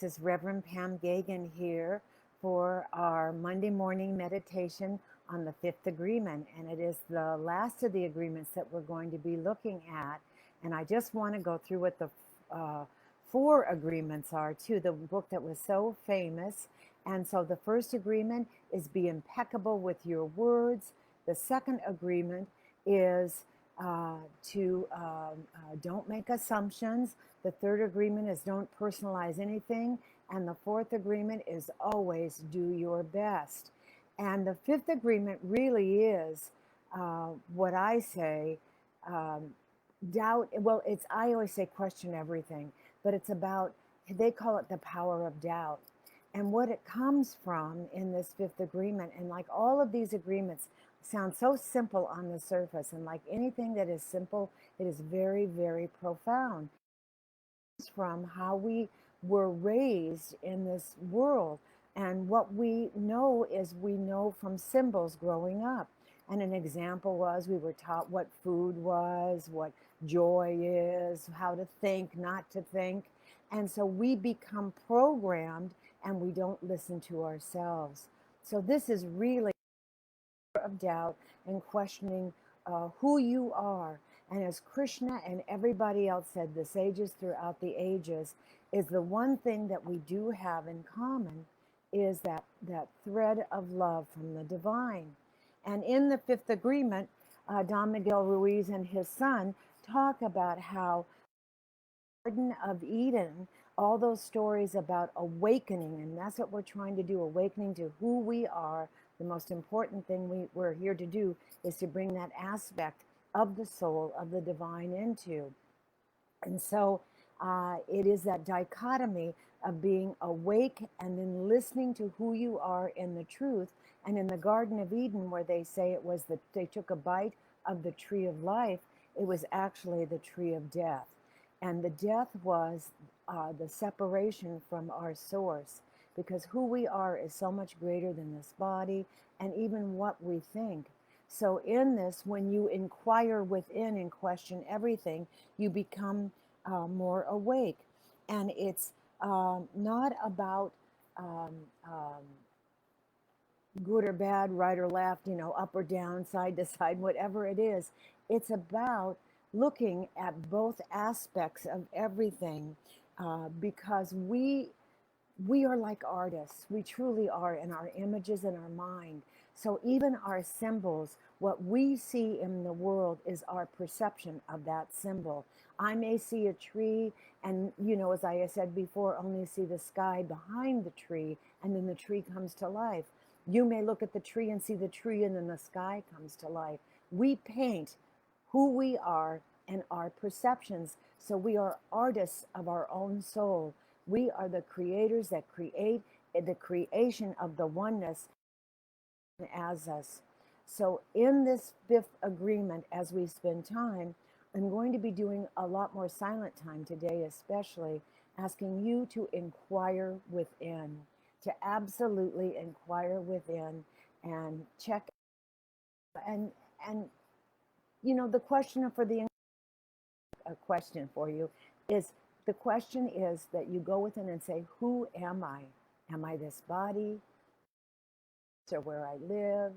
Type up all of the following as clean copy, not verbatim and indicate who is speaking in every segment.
Speaker 1: This is Reverend Pam Geagan here for our Monday morning meditation on the fifth agreement. And it is the last of the agreements that we're going to be looking at. And I just want to go through what the four agreements are, too, the book that was so famous. And so the first agreement is be impeccable with your words. The second agreement is to don't make assumptions. The third agreement is don't personalize anything. And the fourth agreement is always do your best. And the fifth agreement really is what I say doubt. Well, I always say question everything, but it's about, they call it the power of doubt. And what it comes from in this fifth agreement, and like all of these agreements, sound so simple on the surface. And like anything that is simple, it is very, very profound. From how we were raised in this world. And what we know is we know from symbols growing up. And an example was we were taught what food was, what joy is, how to think, not to think. And so we become programmed and we don't listen to ourselves. So this is really of doubt and questioning who you are. And as Krishna and everybody else said, the sages throughout the ages, is the one thing that we do have in common is that thread of love from the divine. And in the fifth agreement, Don Miguel Ruiz and his son talk about how Garden of Eden, all those stories about awakening, and that's what we're trying to do, awakening to who we are. The most important thing we're here to do is to bring that aspect of the soul, of the divine into. And so it is that dichotomy of being awake and then listening to who you are in the truth. And in the Garden of Eden, where they say it was that they took a bite of the tree of life, it was actually the tree of death. And the death was the separation from our source, because who we are is so much greater than this body and even what we think. So, in this, when you inquire within and question everything, you become more awake. And it's not about um, um, good or bad, right or left, up or down, side to side, whatever it is. It's about looking at both aspects of everything because we are like artists. We truly are in our images and our mind. So even our symbols, what we see in the world is our perception of that symbol. I may see a tree and, as I said before, only see the sky behind the tree, and then the tree comes to life. You may look at the tree and see the tree, and then the sky comes to life. We paint who we are and our perceptions. So we are artists of our own soul. We are the creators that create the creation of the oneness as us. So, in this fifth agreement, as we spend time, I'm going to be doing a lot more silent time today, especially asking you to inquire within, to absolutely inquire within and check. And, and the question for the a question for you is the question is that you go within and say, who am I? Am I this body? Or where I live?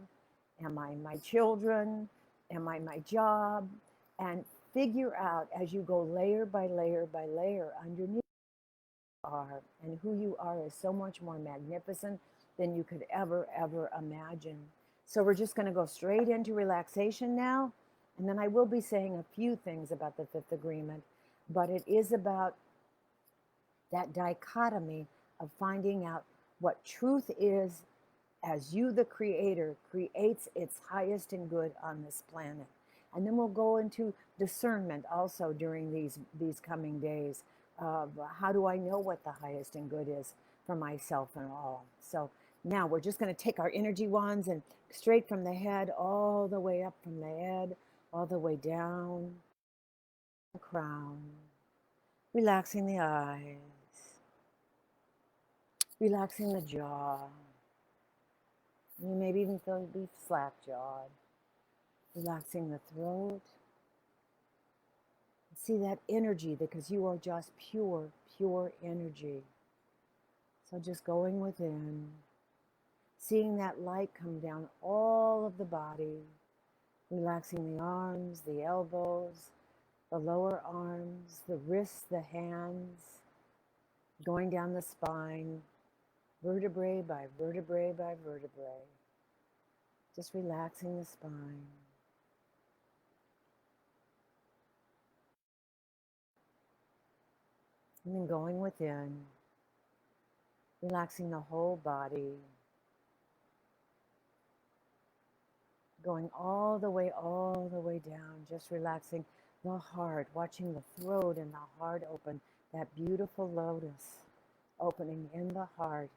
Speaker 1: Am I my children? Am I my job? And figure out as you go layer by layer by layer underneath who you are, and who you are is so much more magnificent than you could ever imagine. So we're just going to go straight into relaxation now. And then I will be saying a few things about the fifth agreement, but it is about that dichotomy of finding out what truth is as you, the creator, creates its highest and good on this planet. And then we'll go into discernment also during these coming days of how do I know what the highest and good is for myself and all. So now we're just going to take our energy wands and straight from the head, all the way up from the head, all the way down the crown, relaxing the eyes, relaxing the jaw. You maybe even feel you be slack jawed, relaxing the throat. See that energy because you are just pure, pure energy. So just going within, seeing that light come down all of the body, relaxing the arms, the elbows, the lower arms, the wrists, the hands, going down the spine, vertebrae by vertebrae by vertebrae. Just relaxing the spine. And then going within, relaxing the whole body, going all the way down, just relaxing the heart, watching the throat and the heart open, that beautiful lotus opening in the heart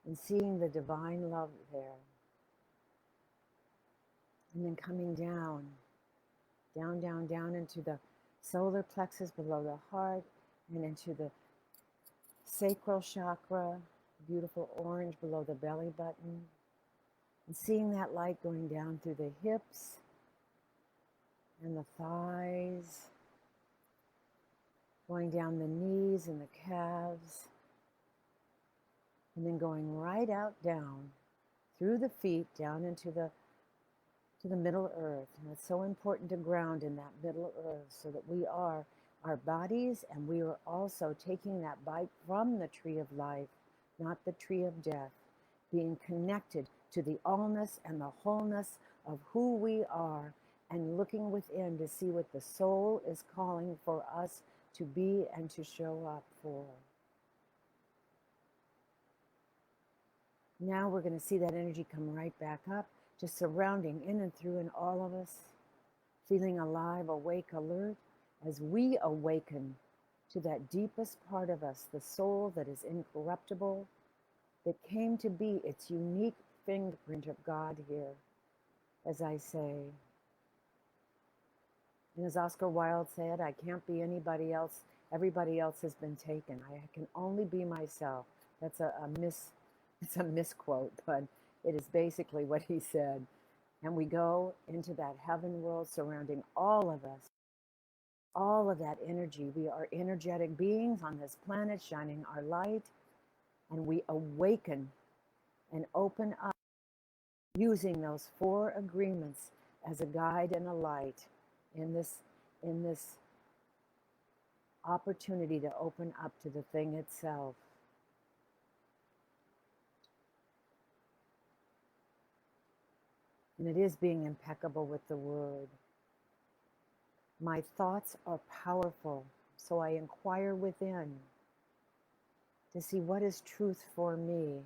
Speaker 1: and seeing the divine love there. And then coming down, down, down, down into the solar plexus below the heart and into the sacral chakra, beautiful orange below the belly button. And seeing that light going down through the hips and the thighs, going down the knees and the calves, and then going right out down through the feet down into the middle earth. And it's so important to ground in that middle earth so that we are our bodies, and we are also taking that bite from the tree of life, not the tree of death, being connected to the allness and the wholeness of who we are, and looking within to see what the soul is calling for us to be and to show up for. Now we're going to see that energy come right back up, just surrounding in and through in all of us, feeling alive, awake, alert, as we awaken to that deepest part of us, the soul that is incorruptible, that came to be its unique fingerprint of God here, as I say. And as Oscar Wilde said, I can't be anybody else. Everybody else has been taken. I can only be myself. That's it's a misquote, but it is basically what he said. And we go into that heaven world surrounding all of us, all of that energy. We are energetic beings on this planet, shining our light, and we awaken and open up using those 4 agreements as a guide and a light in this opportunity to open up to the thing itself. And it is being impeccable with the word. My thoughts are powerful, so I inquire within to see what is truth for me.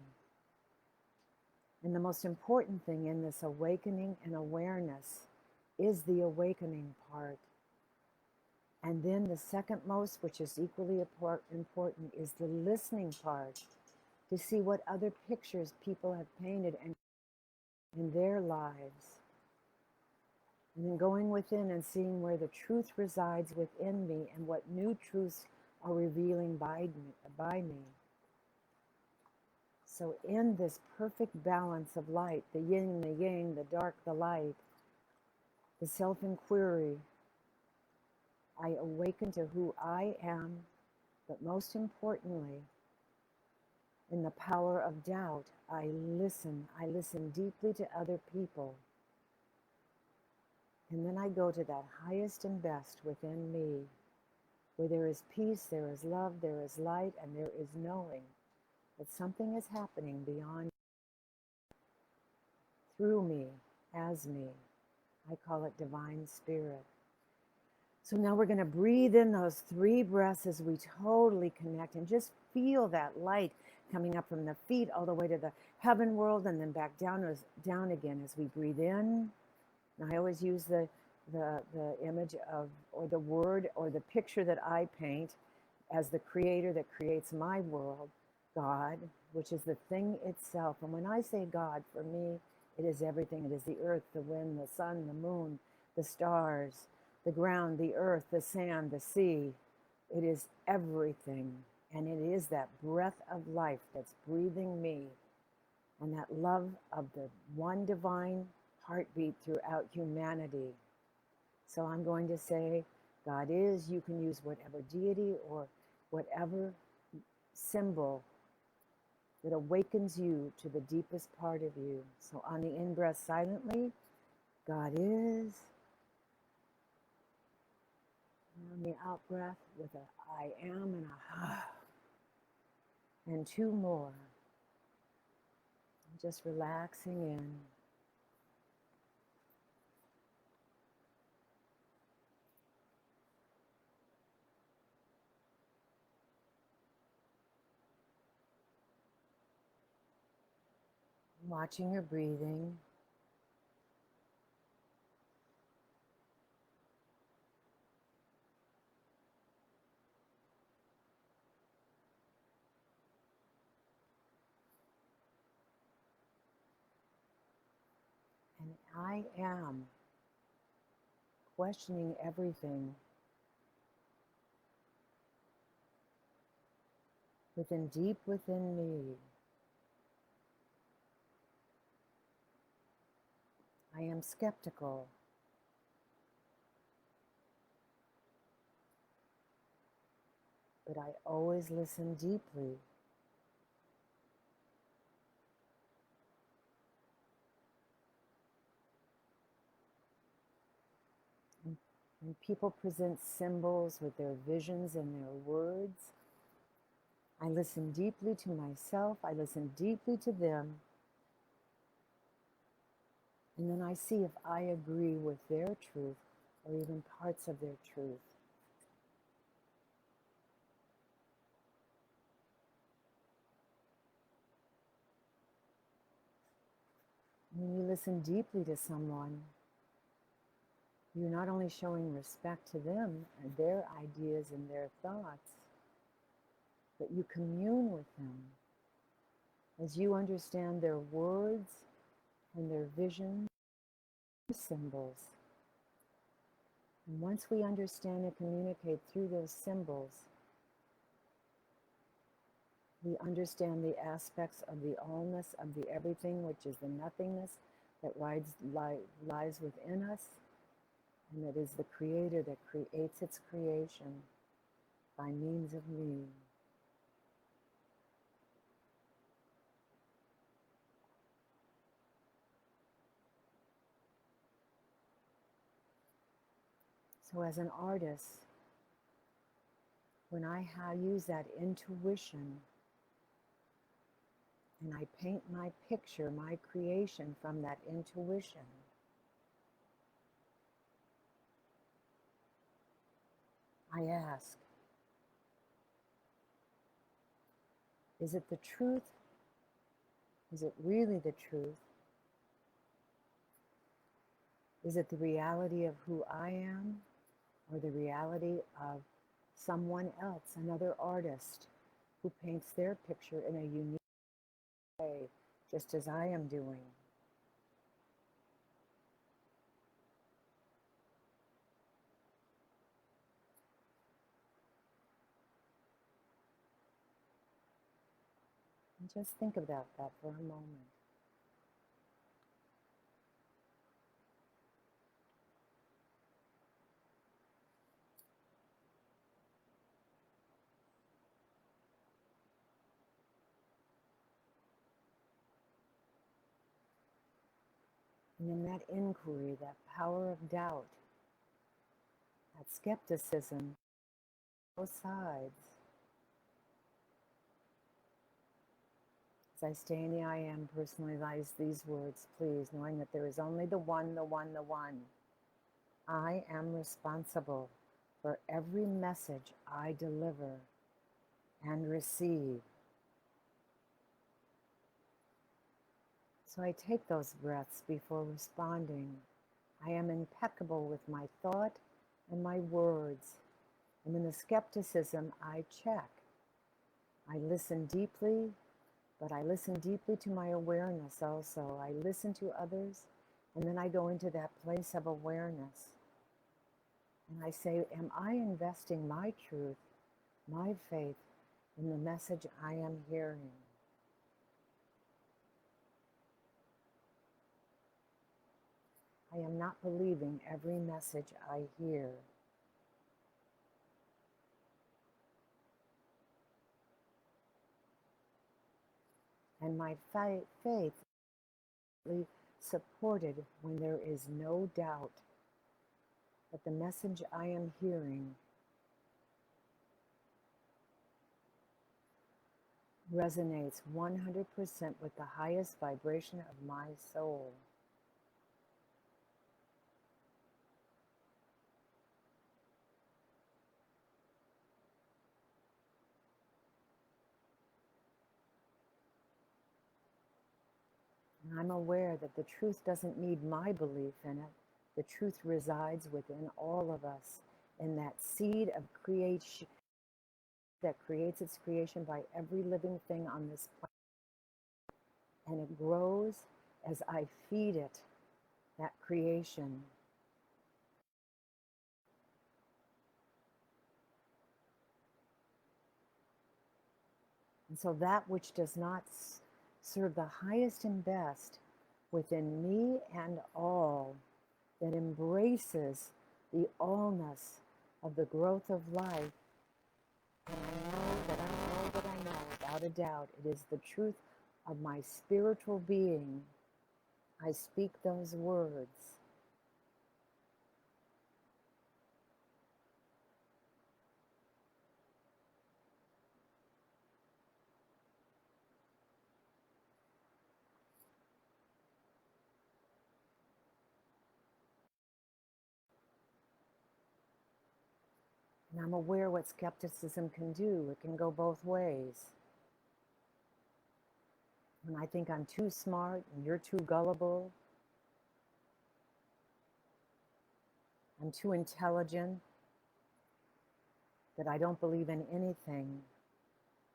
Speaker 1: And the most important thing in this awakening and awareness is the awakening part. And then the second most, which is equally important, is the listening part, to see what other pictures people have painted and in their lives. And then going within and seeing where the truth resides within me and what new truths are revealing by me. So in this perfect balance of light, the yin, the yang, the dark, the light, the self-inquiry, I awaken to who I am, but most importantly, in the power of doubt, I listen deeply to other people. And then I go to that highest and best within me, where there is peace, there is love, there is light, and there is knowing that something is happening beyond, through me, as me. I call it divine spirit. So now we're going to breathe in those 3 breaths as we totally connect and just feel that light coming up from the feet all the way to the heaven world and then back down again as we breathe in. And I always use the image of, or the word, or the picture that I paint as the creator that creates my world, God, which is the thing itself. And when I say God, for me, it is everything. It is the earth, the wind, the sun, the moon, the stars, the ground, the earth, the sand, the sea. It is everything. And it is that breath of life that's breathing me, and that love of the one divine heartbeat throughout humanity. So I'm going to say, God is. You can use whatever deity or whatever symbol that awakens you to the deepest part of you. So on the in-breath silently, God is. And on the out-breath with a I am and a and two more. Just relaxing in. Watching your breathing. And I am questioning everything deep within me. I am skeptical, but I always listen deeply. When people present symbols with their visions and their words, I listen deeply to myself, I listen deeply to them, and then I see if I agree with their truth or even parts of their truth. When you listen deeply to someone, you're not only showing respect to them and their ideas and their thoughts, but you commune with them as you understand their words and their visions, symbols. And once we understand and communicate through those symbols, we understand the aspects of the allness, of the everything, which is the nothingness that lies within us, and that is the creator that creates its creation by means of me. So as an artist, when I use that intuition and I paint my picture, my creation from that intuition, I ask, is it the truth? Is it really the truth? Is it the reality of who I am or the reality of someone else, another artist who paints their picture in a unique way, just as I am doing? And just think about that for a moment. And in that inquiry, that power of doubt, that skepticism, both sides, as I stay in the I am, personalize these words, please, knowing that there is only the one, the one, the one. I am responsible for every message I deliver and receive. So I take those breaths before responding. I am impeccable with my thought and my words. And in the skepticism, I check. I listen deeply, but I listen deeply to my awareness also. I listen to others, and then I go into that place of awareness. And I say, am I investing my truth, my faith in the message I am hearing? I am not believing every message I hear. and my faith supported when there is no doubt that the message I am hearing resonates 100% with the highest vibration of my soul. And I'm aware that the truth doesn't need my belief in it. The truth resides within all of us, in that seed of creation that creates its creation by every living thing on this planet. And it grows as I feed it that creation. And so that which does not serve the highest and best within me and all, that embraces the allness of the growth of life, and I know that I know that I know without a doubt it is the truth of my spiritual being, I speak those words. And I'm aware what skepticism can do. It can go both ways. When I think I'm too smart and you're too gullible, I'm too intelligent, that I don't believe in anything,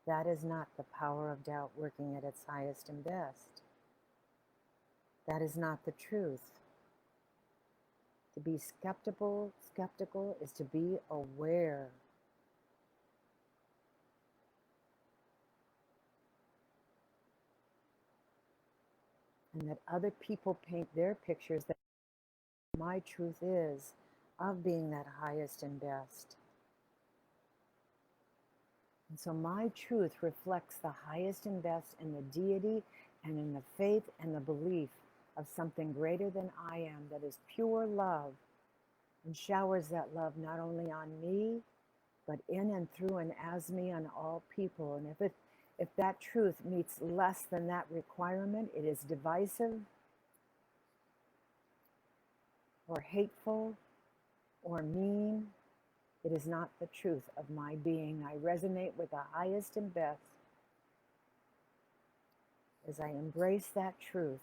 Speaker 1: that is not the power of doubt working at its highest and best. That is not the truth. To be skeptical is to be aware. And that other people paint their pictures, that my truth is of being that highest and best. And so my truth reflects the highest and best in the deity and in the faith and the belief of something greater than I am, that is pure love, and showers that love not only on me, but in and through and as me on all people. And if that truth meets less than that requirement, it is divisive or hateful or mean. It is not the truth of my being. I resonate with the highest and best as I embrace that truth.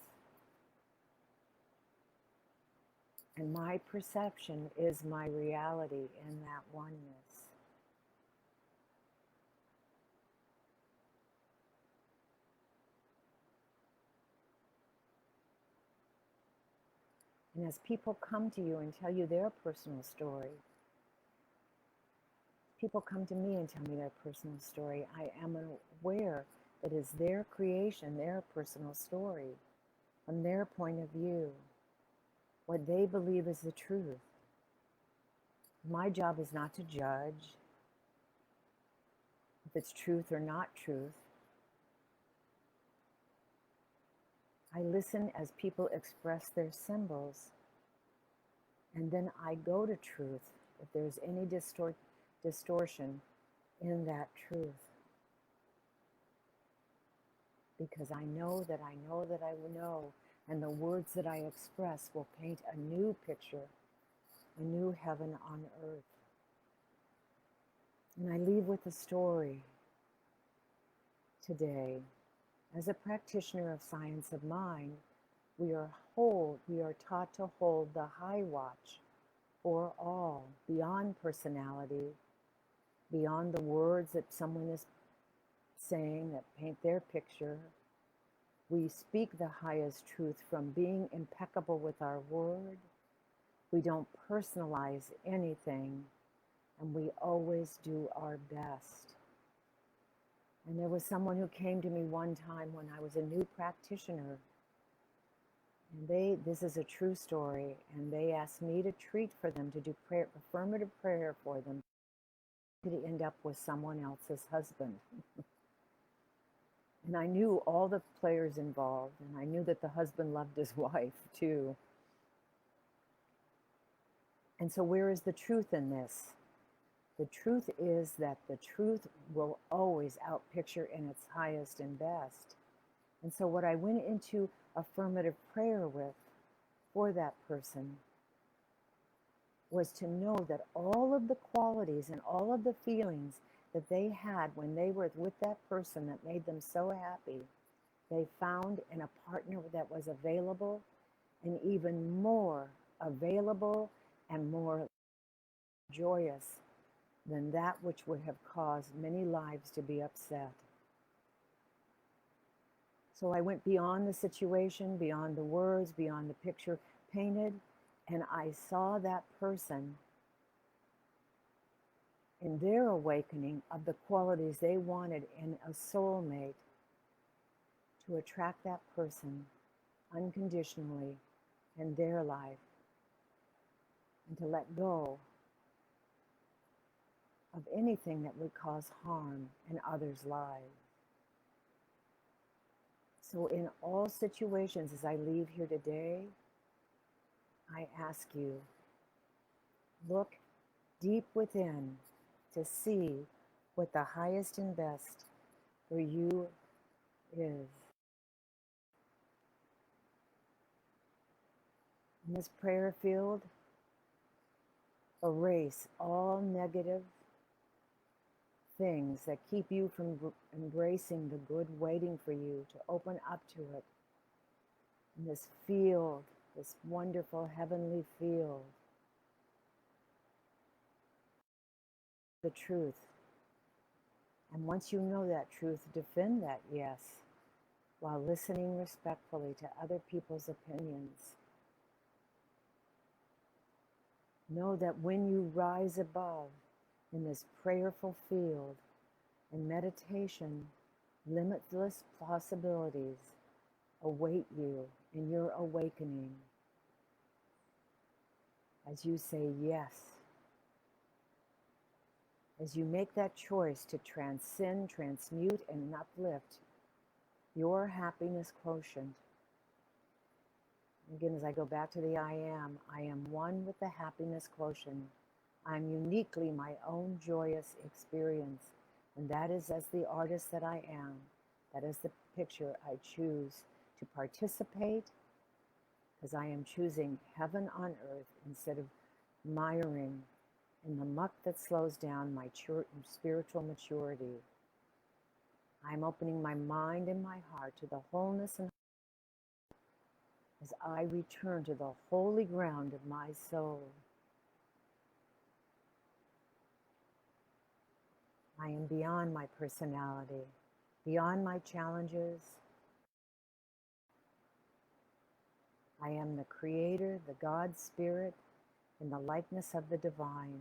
Speaker 1: And my perception is my reality in that oneness. And as people come to you and tell you their personal story, people come to me and tell me their personal story, I am aware that it's their creation, their personal story, from their point of view, what they believe is the truth. My job is not to judge if it's truth or not truth. I listen as people express their symbols, and then I go to truth if there's any distortion in that truth. Because I know that I know that I know, and the words that I express will paint a new picture, a new heaven on earth. And I leave with a story today. As a practitioner of science of mind, we are taught to hold the high watch for all, beyond personality, beyond the words that someone is saying that paint their picture. We speak the highest truth from being impeccable with our word. We don't personalize anything, and we always do our best. And there was someone who came to me one time when I was a new practitioner, and this is a true story, and they asked me to treat for them, to do affirmative prayer for them, to end up with someone else's husband. And I knew all the players involved, and I knew that the husband loved his wife too. And so, where is the truth in this? The truth is that the truth will always outpicture in its highest and best. And so, what I went into affirmative prayer with for that person was to know that all of the qualities and all of the feelings that they had when they were with that person that made them so happy, they found in a partner that was available and even more available and more joyous than that which would have caused many lives to be upset. So I went beyond the situation, beyond the words, beyond the picture painted, and I saw that person in their awakening of the qualities they wanted in a soulmate, to attract that person unconditionally in their life and to let go of anything that would cause harm in others' lives. So in all situations, as I leave here today, I ask you, look deep within to see what the highest and best for you is. In this prayer field, erase all negative things that keep you from embracing the good waiting for you to open up to it. In this field, this wonderful heavenly field, the truth. And once you know that truth, defend that yes, while listening respectfully to other people's opinions. Know that when you rise above in this prayerful field and meditation, limitless possibilities await you in your awakening as you say yes. As you make that choice to transcend, transmute, and uplift your happiness quotient. Again, as I go back to the I am one with the happiness quotient. I'm uniquely my own joyous experience. And that is as the artist that I am. That is the picture I choose to participate, because I am choosing heaven on earth instead of miring in the muck that slows down my spiritual maturity. I'm opening my mind and my heart to the wholeness and as I return to the holy ground of my soul. I am beyond my personality, beyond my challenges. I am the Creator, the God Spirit, in the likeness of the divine.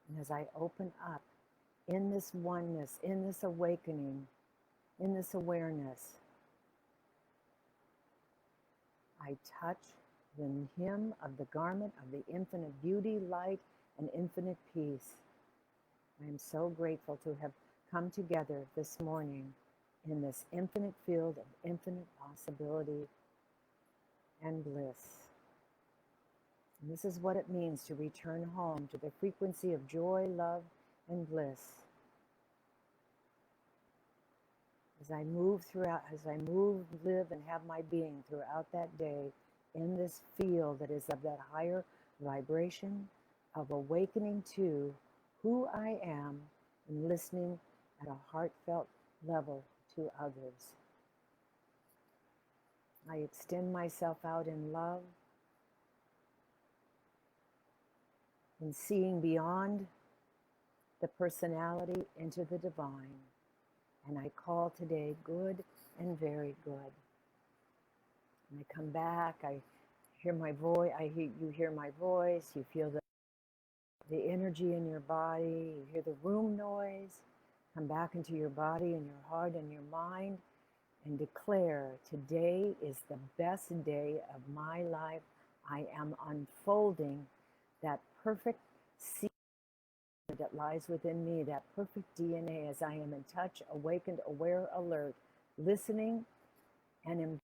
Speaker 1: And as I open up in this oneness, in this awakening, in this awareness, I touch the hem of the garment of the infinite beauty, light, and infinite peace. I am so grateful to have come together this morning in this infinite field of infinite possibility and bliss. And this is what it means to return home to the frequency of joy, love, and bliss. As I move, live, and have my being throughout that day in this field that is of that higher vibration of awakening to who I am and listening at a heartfelt level to others. I extend myself out in love and seeing beyond the personality into the divine. And I call today good and very good. And I come back, I hear my voice, you hear my voice, you feel the energy in your body, you hear the room noise, come back into your body and your heart and your mind, and declare today is the best day of my life. I am unfolding that perfect seed that lies within me, that perfect DNA, as I am in touch, awakened, aware, alert, listening, and